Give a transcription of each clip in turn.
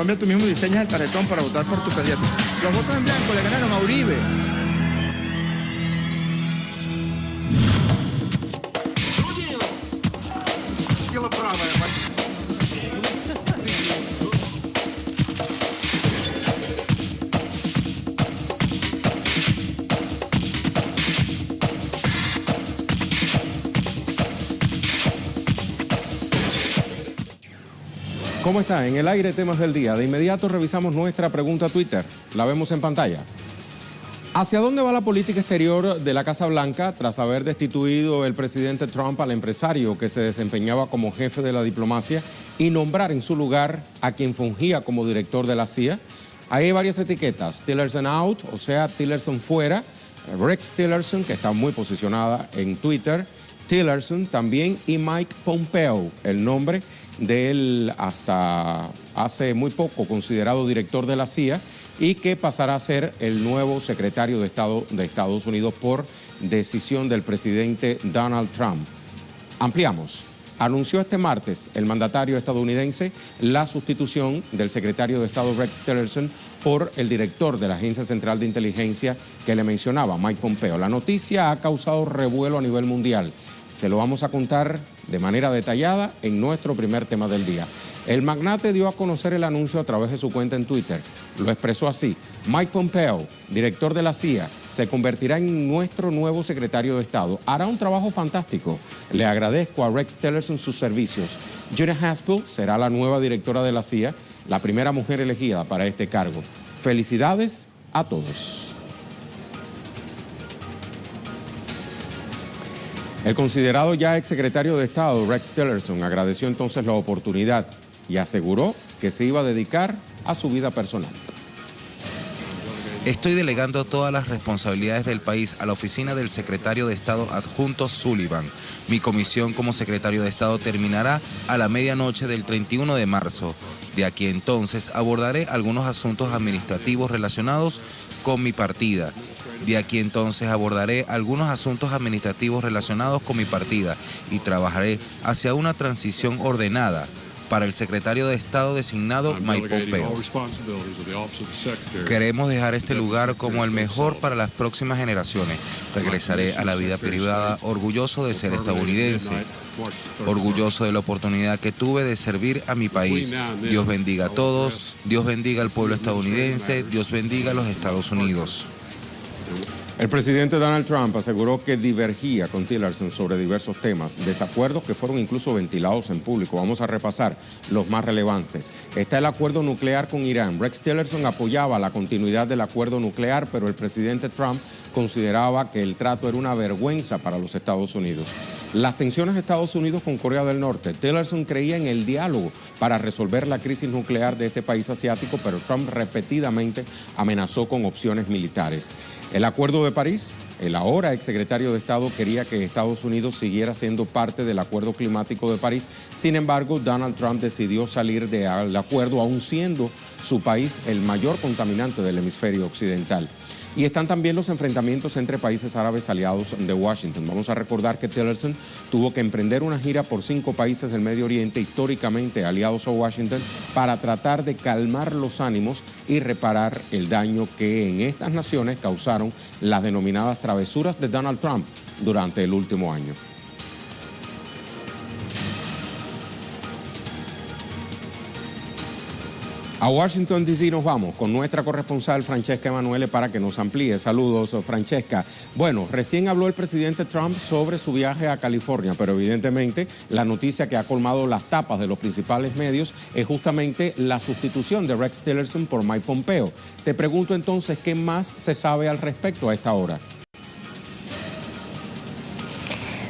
Colombia tú mismo diseñas el tarjetón para votar por tu candidato. Los votos en blanco le ganaron a Uribe. ¿Cómo está? En el aire, temas del día. De inmediato revisamos nuestra pregunta a Twitter. La vemos en pantalla. ¿Hacia dónde va la política exterior de la Casa Blanca tras haber destituido el presidente Trump al empresario que se desempeñaba como jefe de la diplomacia y nombrar en su lugar a quien fungía como director de la CIA? Hay varias etiquetas. Tillerson out, o sea, Tillerson fuera. Rex Tillerson, que está muy posicionada en Twitter. Tillerson también, y Mike Pompeo, el nombre del hasta hace muy poco considerado director de la CIA y que pasará a ser el nuevo secretario de Estado de Estados Unidos por decisión del presidente Donald Trump. Ampliamos. Anunció este martes el mandatario estadounidense la sustitución del secretario de Estado Rex Tillerson por el director de la Agencia Central de Inteligencia que le mencionaba, Mike Pompeo. La noticia ha causado revuelo a nivel mundial. Se lo vamos a contar de manera detallada en nuestro primer tema del día. El magnate dio a conocer el anuncio a través de su cuenta en Twitter. Lo expresó así: Mike Pompeo, director de la CIA, se convertirá en nuestro nuevo secretario de Estado. Hará un trabajo fantástico. Le agradezco a Rex Tillerson sus servicios. Gina Haspel será la nueva directora de la CIA, la primera mujer elegida para este cargo. Felicidades a todos. El considerado ya exsecretario de Estado, Rex Tillerson, agradeció entonces la oportunidad y aseguró que se iba a dedicar a su vida personal. Estoy delegando todas las responsabilidades del país a la oficina del secretario de Estado adjunto Sullivan. Mi comisión como secretario de Estado terminará a la medianoche del 31 de marzo. De aquí entonces abordaré algunos asuntos administrativos relacionados con mi partida. De aquí entonces abordaré algunos asuntos administrativos relacionados con mi partida y trabajaré hacia una transición ordenada para el secretario de Estado designado Mike Pompeo. Queremos dejar este lugar como el mejor para las próximas generaciones. Regresaré a la vida privada orgulloso de ser estadounidense, orgulloso de la oportunidad que tuve de servir a mi país. Dios bendiga a todos, Dios bendiga al pueblo estadounidense, Dios bendiga a los Estados Unidos. El presidente Donald Trump aseguró que divergía con Tillerson sobre diversos temas, desacuerdos que fueron incluso ventilados en público. Vamos a repasar los más relevantes. Está el acuerdo nuclear con Irán. Rex Tillerson apoyaba la continuidad del acuerdo nuclear, pero el presidente Trump consideraba que el trato era una vergüenza para los Estados Unidos. Las tensiones de Estados Unidos con Corea del Norte. Tillerson creía en el diálogo para resolver la crisis nuclear de este país asiático, pero Trump repetidamente amenazó con opciones militares. El Acuerdo de París, el ahora exsecretario de Estado quería que Estados Unidos siguiera siendo parte del Acuerdo Climático de París. Sin embargo, Donald Trump decidió salir del acuerdo, aun siendo su país el mayor contaminante del hemisferio occidental. Y están también los enfrentamientos entre países árabes aliados de Washington. Vamos a recordar que Tillerson tuvo que emprender una gira por 5 países del Medio Oriente históricamente aliados a Washington para tratar de calmar los ánimos y reparar el daño que en estas naciones causaron las denominadas travesuras de Donald Trump durante el último año. A Washington, D.C. nos vamos con nuestra corresponsal Francesca Emanuele para que nos amplíe. Saludos, Francesca. Bueno, recién habló el presidente Trump sobre su viaje a California, pero evidentemente la noticia que ha colmado las tapas de los principales medios es justamente la sustitución de Rex Tillerson por Mike Pompeo. Te pregunto entonces, ¿qué más se sabe al respecto a esta hora?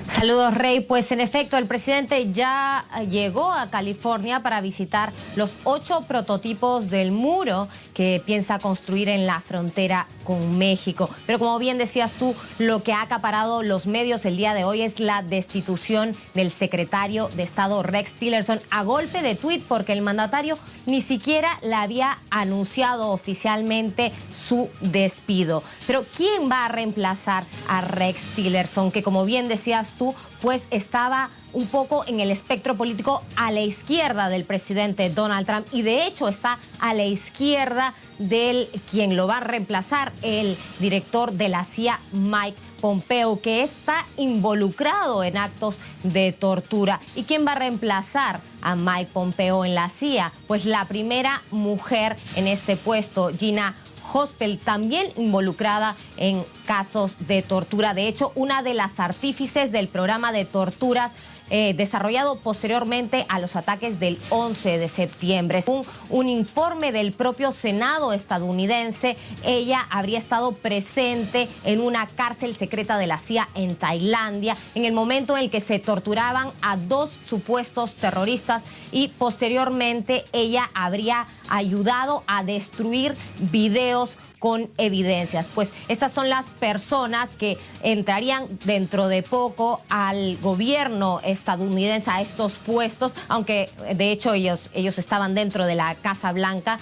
Saludos, Rey. Pues en efecto, el presidente ya llegó a California para visitar los 8 prototipos del muro que piensa construir en la frontera con México. Pero como bien decías tú, lo que ha acaparado los medios el día de hoy es la destitución del secretario de Estado Rex Tillerson a golpe de tuit, porque el mandatario ni siquiera le había anunciado oficialmente su despido. Pero ¿quién va a reemplazar a Rex Tillerson, que como bien decías tú, pues estaba un poco en el espectro político a la izquierda del presidente Donald Trump, y de hecho está a la izquierda del quien lo va a reemplazar, el director de la CIA, Mike Pompeo, que está involucrado en actos de tortura. ¿Y quién va a reemplazar a Mike Pompeo en la CIA? Pues la primera mujer en este puesto, Gina Haspel, también involucrada en casos de tortura. De hecho, una de las artífices del programa de torturas desarrollado posteriormente a los ataques del 11 de septiembre. Según un informe del propio Senado estadounidense, ella habría estado presente en una cárcel secreta de la CIA en Tailandia en el momento en el que se torturaban a 2 supuestos terroristas, y posteriormente ella habría ayudado a destruir videos con evidencias. Pues estas son las personas que entrarían dentro de poco al gobierno estadounidense, a estos puestos, aunque de hecho ellos estaban dentro de la Casa Blanca,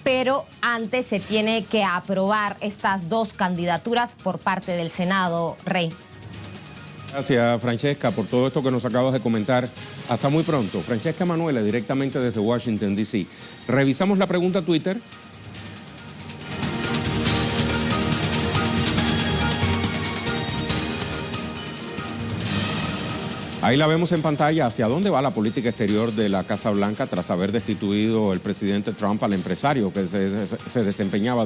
pero antes se tiene que aprobar estas 2 candidaturas por parte del Senado, Rey. Gracias, Francesca, por todo esto que nos acabas de comentar. Hasta muy pronto. Francesca Manuela, directamente desde Washington, D.C. Revisamos la pregunta Twitter. Ahí la vemos en pantalla. ¿Hacia dónde va la política exterior de la Casa Blanca tras haber destituido el presidente Trump al empresario que se desempeñaba,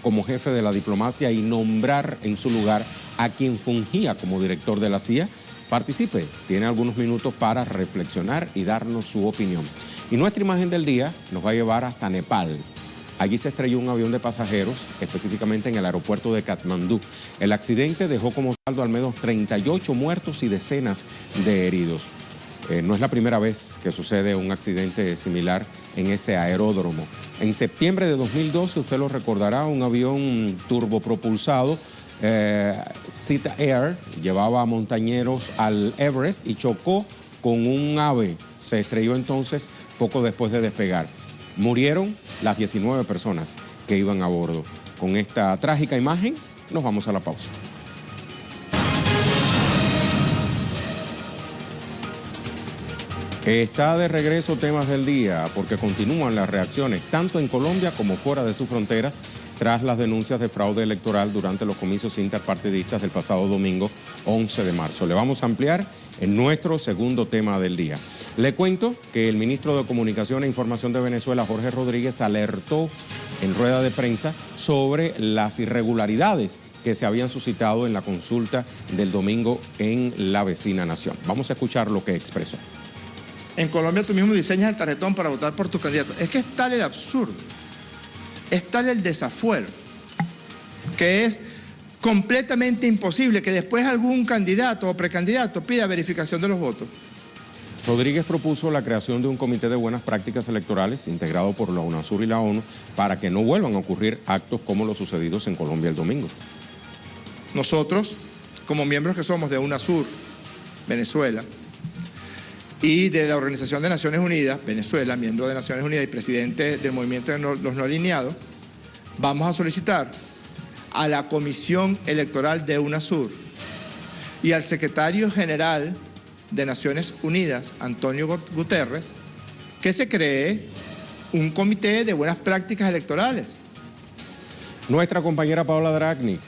como jefe de la diplomacia, y nombrar en su lugar a quien fungía como director de la CIA? Participe, tiene algunos minutos para reflexionar y darnos su opinión. Y nuestra imagen del día nos va a llevar hasta Nepal. Allí se estrelló un avión de pasajeros, específicamente en el aeropuerto de Katmandú. El accidente dejó como saldo al menos 38 muertos y decenas de heridos. No es la primera vez que sucede un accidente similar en ese aeródromo. En septiembre de 2012, usted lo recordará, un avión turbopropulsado, Sita Air, llevaba a montañeros al Everest y chocó con un ave. Se estrelló entonces poco después de despegar. Murieron las 19 personas que iban a bordo. Con esta trágica imagen, nos vamos a la pausa. Está de regreso Temas del Día, porque continúan las reacciones tanto en Colombia como fuera de sus fronteras tras las denuncias de fraude electoral durante los comicios interpartidistas del pasado domingo 11 de marzo. Le vamos a ampliar en nuestro segundo tema del día. Le cuento que el ministro de Comunicación e Información de Venezuela, Jorge Rodríguez, alertó en rueda de prensa sobre las irregularidades que se habían suscitado en la consulta del domingo en la vecina nación. Vamos a escuchar lo que expresó. En Colombia tú mismo diseñas el tarjetón para votar por tu candidato. Es que es tal el absurdo, es tal el desafuero, que es completamente imposible que después algún candidato o precandidato pida verificación de los votos. Rodríguez propuso la creación de un comité de buenas prácticas electorales integrado por la UNASUR y la ONU para que no vuelvan a ocurrir actos como los sucedidos en Colombia el domingo. Nosotros, como miembros que somos de UNASUR, Venezuela, y de la Organización de Naciones Unidas, Venezuela, miembro de Naciones Unidas y presidente del movimiento de los no alineados, vamos a solicitar a la Comisión Electoral de UNASUR y al secretario general de Naciones Unidas, Antonio Guterres, que se cree un comité de buenas prácticas electorales. Nuestra compañera Paola Dragni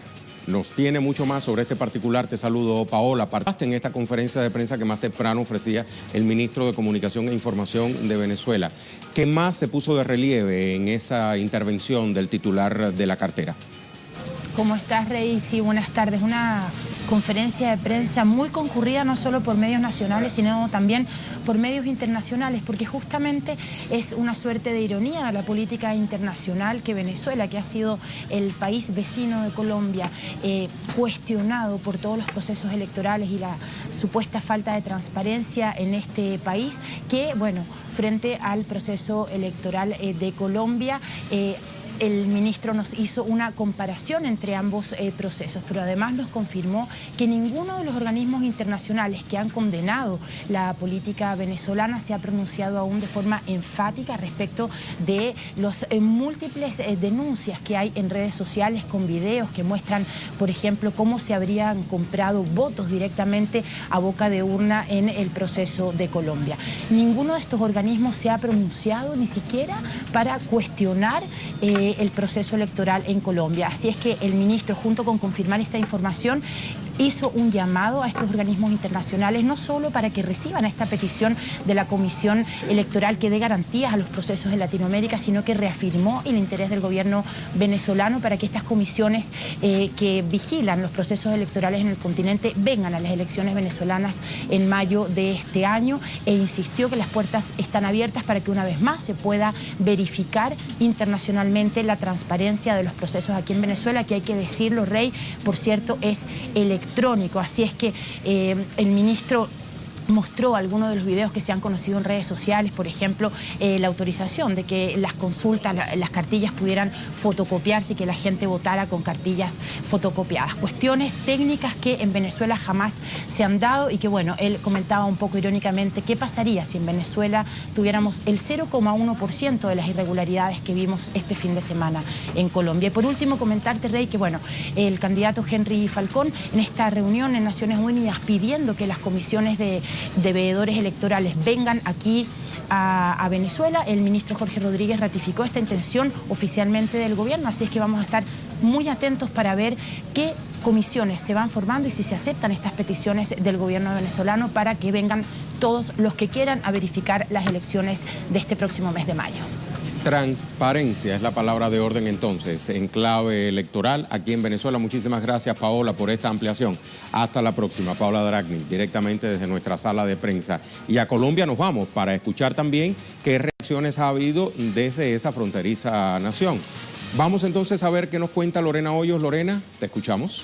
nos tiene mucho más sobre este particular. Te saludo, Paola. Participaste en esta conferencia de prensa que más temprano ofrecía el ministro de Comunicación e Información de Venezuela. ¿Qué más se puso de relieve en esa intervención del titular de la cartera? ¿Cómo estás, Rey? Sí, buenas tardes. Una conferencia de prensa muy concurrida no solo por medios nacionales, sino también por medios internacionales, porque justamente es una suerte de ironía de la política internacional que Venezuela, que ha sido el país vecino de Colombia, cuestionado por todos los procesos electorales y la supuesta falta de transparencia en este país, que, bueno, frente al proceso electoral de Colombia, el ministro nos hizo una comparación entre ambos procesos, pero además nos confirmó que ninguno de los organismos internacionales que han condenado la política venezolana se ha pronunciado aún de forma enfática respecto de los múltiples denuncias que hay en redes sociales con videos que muestran, por ejemplo, cómo se habrían comprado votos directamente a boca de urna en el proceso de Colombia. Ninguno de estos organismos se ha pronunciado ni siquiera para cuestionar el proceso electoral en Colombia. Así es que el ministro, junto con confirmar esta información, hizo un llamado a estos organismos internacionales no solo para que reciban esta petición de la Comisión Electoral que dé garantías a los procesos en Latinoamérica, sino que reafirmó el interés del gobierno venezolano para que estas comisiones que vigilan los procesos electorales en el continente vengan a las elecciones venezolanas en mayo de este año, e insistió que las puertas están abiertas para que una vez más se pueda verificar internacionalmente la transparencia de los procesos aquí en Venezuela, que hay que decirlo, Rey, por cierto, es electrónico. Así es que el ministro mostró algunos de los videos que se han conocido en redes sociales, por ejemplo, la autorización de que las consultas, las cartillas pudieran fotocopiarse y que la gente votara con cartillas fotocopiadas. Cuestiones técnicas que en Venezuela jamás se han dado y que, bueno, él comentaba un poco irónicamente qué pasaría si en Venezuela tuviéramos el 0,1% de las irregularidades que vimos este fin de semana en Colombia. Y por último, comentarte, Rey, que, bueno, el candidato Henry Falcón en esta reunión en Naciones Unidas pidiendo que las comisiones de veedores electorales vengan aquí a Venezuela, el ministro Jorge Rodríguez ratificó esta intención oficialmente del gobierno, así es que vamos a estar muy atentos para ver qué comisiones se van formando y si se aceptan estas peticiones del gobierno venezolano para que vengan todos los que quieran a verificar las elecciones de este próximo mes de mayo. Transparencia es la palabra de orden entonces, en clave electoral aquí en Venezuela. Muchísimas gracias, Paola, por esta ampliación. Hasta la próxima. Paola Dragni, directamente desde nuestra sala de prensa. Y a Colombia nos vamos para escuchar también qué reacciones ha habido desde esa fronteriza nación. Vamos entonces a ver qué nos cuenta Lorena Hoyos. Lorena, te escuchamos.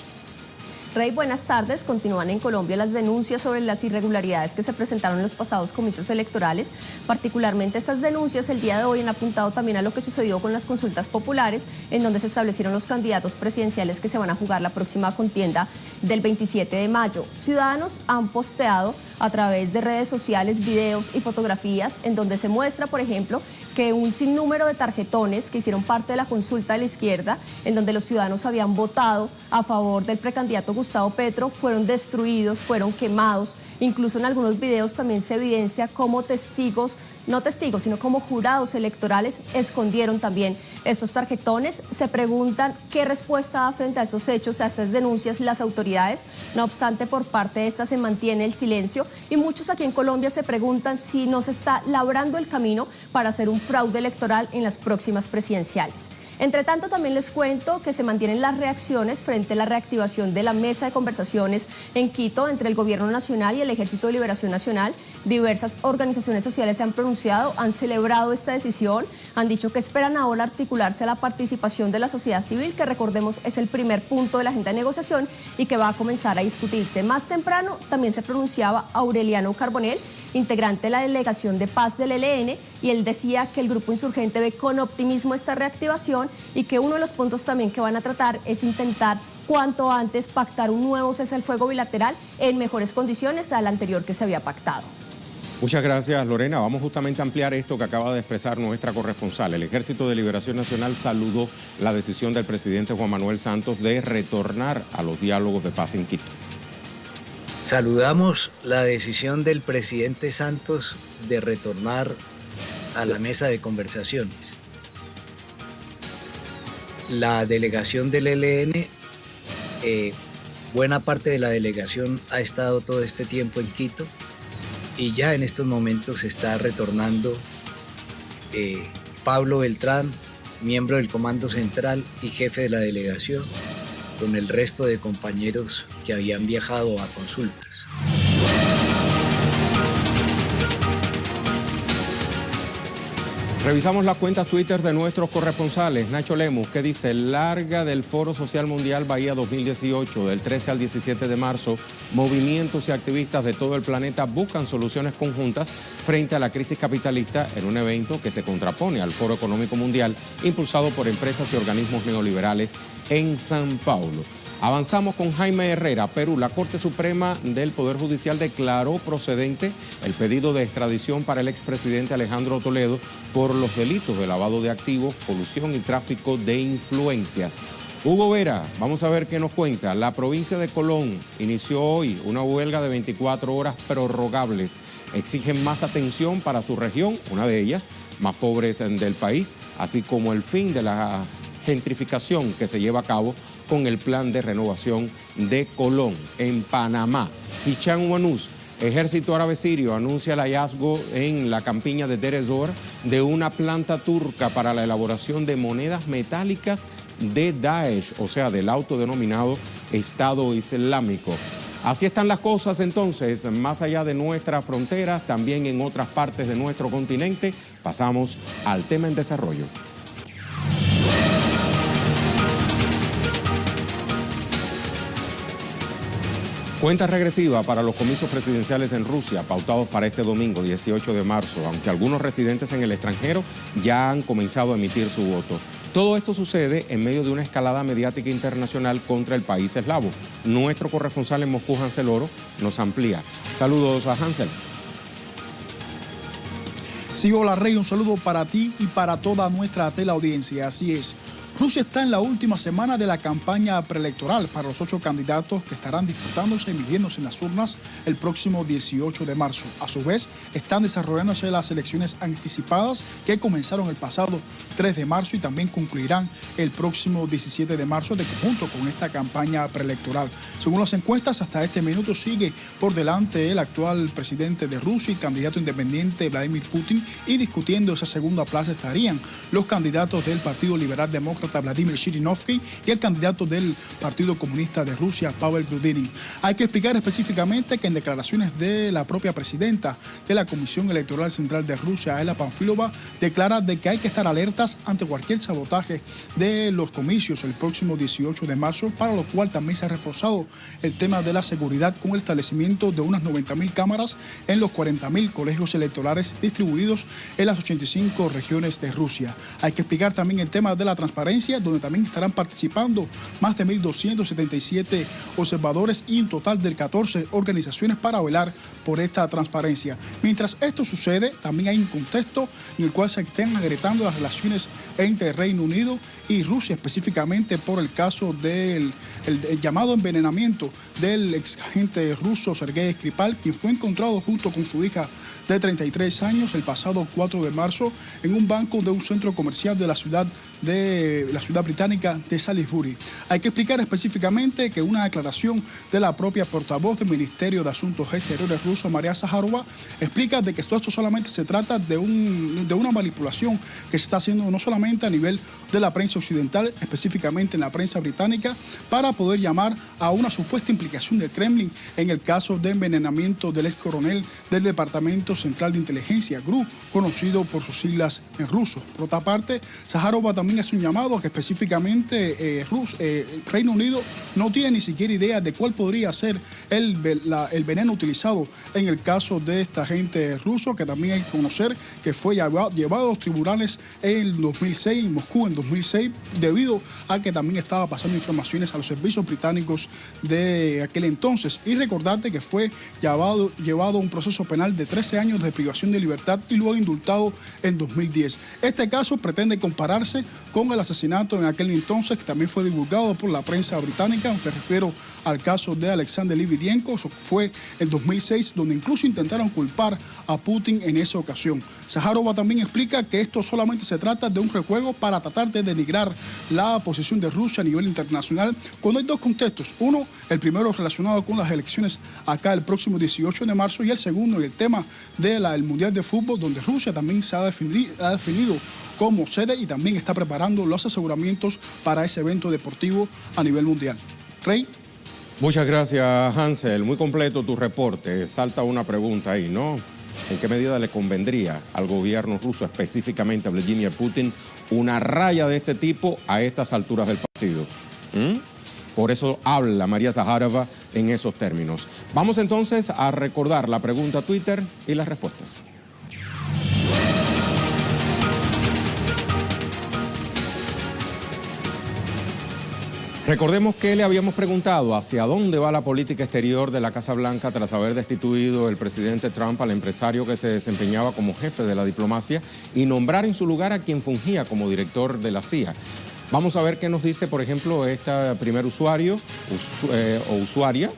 Rey, buenas tardes. Continúan en Colombia las denuncias sobre las irregularidades que se presentaron en los pasados comicios electorales. Particularmente estas denuncias el día de hoy han apuntado también a lo que sucedió con las consultas populares, en donde se establecieron los candidatos presidenciales que se van a jugar la próxima contienda del 27 de mayo. Ciudadanos han posteado a través de redes sociales videos y fotografías en donde se muestra, por ejemplo, que un sinnúmero de tarjetones que hicieron parte de la consulta de la izquierda, en donde los ciudadanos habían votado a favor del precandidato Gustavo Petro, fueron destruidos, fueron quemados. Incluso en algunos videos también se evidencia cómo testigos, no testigos, sino como jurados electorales escondieron también estos tarjetones. Se preguntan qué respuesta da frente a estos hechos, a estas denuncias las autoridades. No obstante, por parte de estas se mantiene el silencio y muchos aquí en Colombia se preguntan si no se está labrando el camino para hacer un fraude electoral en las próximas presidenciales. Entre tanto, también les cuento que se mantienen las reacciones frente a la reactivación de la mesa de conversaciones en Quito entre el Gobierno Nacional y el Ejército de Liberación Nacional. Diversas organizaciones sociales se han pronunciado, han celebrado esta decisión, han dicho que esperan ahora articularse a la participación de la sociedad civil, que recordemos es el primer punto de la agenda de negociación y que va a comenzar a discutirse. Más temprano también se pronunciaba Aureliano Carbonell, integrante de la Delegación de Paz del ELN, y él decía que el grupo insurgente ve con optimismo esta reactivación y que uno de los puntos también que van a tratar es intentar cuanto antes pactar un nuevo cese al fuego bilateral en mejores condiciones al anterior que se había pactado. Muchas gracias, Lorena. Vamos justamente a ampliar esto que acaba de expresar nuestra corresponsal. El Ejército de Liberación Nacional saludó la decisión del presidente Juan Manuel Santos de retornar a los diálogos de paz en Quito. Saludamos la decisión del presidente Santos de retornar a la mesa de conversaciones. La delegación del ELN, buena parte de la delegación ha estado todo este tiempo en Quito y ya en estos momentos está retornando Pablo Beltrán, miembro del Comando Central y jefe de la delegación, con el resto de compañeros que habían viajado a consultas. Revisamos las cuentas Twitter de nuestros corresponsales. Nacho Lemus, ¿qué dice? Larga del Foro Social Mundial Bahía 2018, del 13 al 17 de marzo, movimientos y activistas de todo el planeta buscan soluciones conjuntas frente a la crisis capitalista en un evento que se contrapone al Foro Económico Mundial, impulsado por empresas y organismos neoliberales en San Paulo. Avanzamos con Jaime Herrera, Perú. La Corte Suprema del Poder Judicial declaró procedente el pedido de extradición para el expresidente Alejandro Toledo por los delitos de lavado de activos, colusión y tráfico de influencias. Hugo Vera, vamos a ver qué nos cuenta. La provincia de Colón inició hoy una huelga de 24 horas prorrogables. Exigen más atención para su región, una de ellas, más pobres del país, así como el fin de la gentrificación que se lleva a cabo con el plan de renovación de Colón. En Panamá, Hicham Wanus, Ejército Árabe Sirio, anuncia el hallazgo en la campiña de Deir ez-Zor de una planta turca para la elaboración de monedas metálicas de Daesh, o sea, del autodenominado Estado Islámico. Así están las cosas entonces, más allá de nuestras fronteras, también en otras partes de nuestro continente. Pasamos al tema en desarrollo. Cuenta regresiva para los comicios presidenciales en Rusia, pautados para este domingo 18 de marzo, aunque algunos residentes en el extranjero ya han comenzado a emitir su voto. Todo esto sucede en medio de una escalada mediática internacional contra el país eslavo. Nuestro corresponsal en Moscú, Hansel Oro, nos amplía. Saludos a Hansel. Sí, hola Rey, un saludo para ti y para toda nuestra teleaudiencia. Así es. Rusia está en la última semana de la campaña preelectoral para los 8 candidatos que estarán disputándose y midiéndose en las urnas el próximo 18 de marzo. A su vez, están desarrollándose las elecciones anticipadas que comenzaron el pasado 3 de marzo y también concluirán el próximo 17 de marzo de conjunto con esta campaña preelectoral. Según las encuestas, hasta este minuto sigue por delante el actual presidente de Rusia y candidato independiente Vladimir Putin, y discutiendo esa segunda plaza estarían los candidatos del Partido Liberal Demócrata Vladimir Zhirinovsky y el candidato del Partido Comunista de Rusia, Pavel Grudinin. Hay que explicar específicamente que en declaraciones de la propia presidenta de la Comisión Electoral Central de Rusia, Ela Panfilova, declara de que hay que estar alertas ante cualquier sabotaje de los comicios el próximo 18 de marzo, para lo cual también se ha reforzado el tema de la seguridad con el establecimiento de unas 90.000 cámaras en los 40.000 colegios electorales distribuidos en las 85 regiones de Rusia. Hay que explicar también el tema de la transparencia, donde también estarán participando más de 1.277 observadores y un total de 14 organizaciones para velar por esta transparencia. Mientras esto sucede, también hay un contexto en el cual se están agrietando las relaciones entre Reino Unido y Rusia, específicamente por el caso del el llamado envenenamiento del ex agente ruso Sergei Skripal, quien fue encontrado junto con su hija de 33 años el pasado 4 de marzo en un banco de un centro comercial de la ciudad británica de Salisbury. Hay que explicar específicamente que una declaración de la propia portavoz del Ministerio de Asuntos Exteriores ruso, María Zaharova, explica de que esto solamente se trata de una manipulación que se está haciendo no solamente a nivel de la prensa occidental, específicamente en la prensa británica, para poder llamar a una supuesta implicación del Kremlin en el caso de envenenamiento del ex coronel del Departamento Central de Inteligencia, GRU, conocido por sus siglas en ruso. Por otra parte, Zaharova también hace un llamado a que específicamente Reino Unido no tiene ni siquiera idea de cuál podría ser el veneno utilizado en el caso de esta agente ruso, que también hay que conocer que fue llevado a los tribunales en 2006, en Moscú en 2006, debido a que también estaba pasando informaciones a los servicios británicos de aquel entonces. Y recordarte que fue llevado a un proceso penal de 13 años de privación de libertad y luego indultado en 2010. Este caso pretende compararse con el asesinato en aquel entonces, que también fue divulgado por la prensa británica, aunque refiero al caso de Alexander Litvinenko. Eso fue en 2006, donde incluso intentaron culpar a Putin en esa ocasión. Zaharova también explica que esto solamente se trata de un rejuego para tratar de denigrar la posición de Rusia a nivel internacional, cuando hay dos contextos. Uno, el primero relacionado con las elecciones acá el próximo 18 de marzo, y el segundo, el tema del Mundial de Fútbol, donde Rusia también se ha definido como sede y también está preparando los aseguramientos para ese evento deportivo a nivel mundial. Rey. Muchas gracias, Hansel. Muy completo tu reporte. Salta una pregunta ahí, ¿no? ¿En qué medida le convendría al gobierno ruso, específicamente a Vladimir Putin, una raya de este tipo a estas alturas del partido? Por eso habla María Zaharova en esos términos. Vamos entonces a recordar la pregunta Twitter y las respuestas. Recordemos que le habíamos preguntado hacia dónde va la política exterior de la Casa Blanca tras haber destituido el presidente Trump al empresario que se desempeñaba como jefe de la diplomacia y nombrar en su lugar a quien fungía como director de la CIA. Vamos a ver qué nos dice, por ejemplo, este primer usuario o usuaria,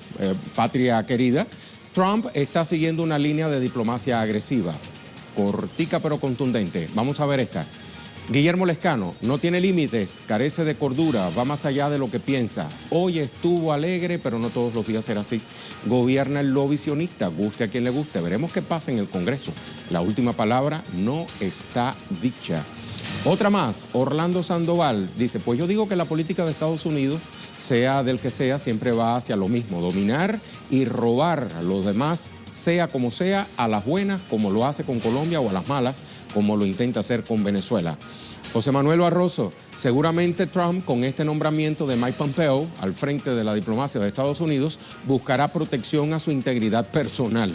Patria Querida. Trump está siguiendo una línea de diplomacia agresiva, cortica pero contundente. Vamos a ver esta. Guillermo Lescano, no tiene límites, carece de cordura, va más allá de lo que piensa. Hoy estuvo alegre, pero no todos los días será así. Gobierna el lobby sionista, guste a quien le guste. Veremos qué pasa en el Congreso. La última palabra no está dicha. Otra más, Orlando Sandoval, dice, pues yo digo que la política de Estados Unidos, sea del que sea, siempre va hacia lo mismo, dominar y robar a los demás, sea como sea, a las buenas, como lo hace con Colombia, o a las malas, como lo intenta hacer con Venezuela. José Manuel Barroso, seguramente Trump, con este nombramiento de Mike Pompeo al frente de la diplomacia de Estados Unidos, buscará protección a su integridad personal.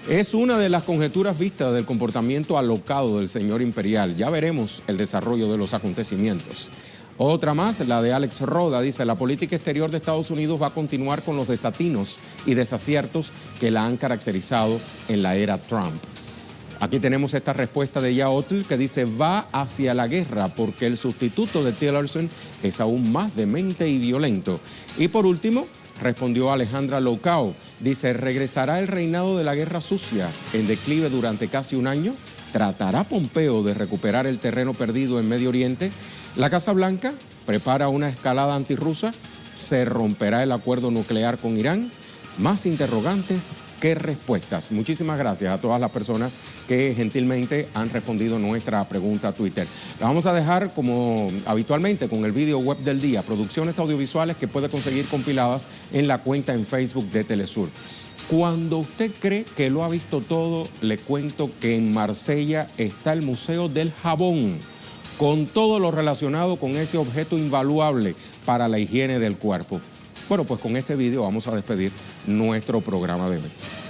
Es una de las conjeturas vistas del comportamiento alocado del señor imperial. Ya veremos el desarrollo de los acontecimientos. Otra más, la de Alex Roda, dice, la política exterior de Estados Unidos va a continuar con los desatinos y desaciertos que la han caracterizado en la era Trump. Aquí tenemos esta respuesta de Yaotl que dice, va hacia la guerra porque el sustituto de Tillerson es aún más demente y violento. Y por último, respondió Alejandra Loucao, dice, ¿regresará el reinado de la guerra sucia en declive durante casi un año? ¿Tratará Pompeo de recuperar el terreno perdido en Medio Oriente? La Casa Blanca prepara una escalada antirrusa, ¿se romperá el acuerdo nuclear con Irán? Más interrogantes que respuestas. Muchísimas gracias a todas las personas que gentilmente han respondido nuestra pregunta a Twitter. La vamos a dejar como habitualmente con el video web del día, producciones audiovisuales que puede conseguir compiladas en la cuenta en Facebook de Telesur. Cuando usted cree que lo ha visto todo, le cuento que en Marsella está el Museo del Jabón, con todo lo relacionado con ese objeto invaluable para la higiene del cuerpo. Bueno, pues con este video vamos a despedir nuestro programa de hoy.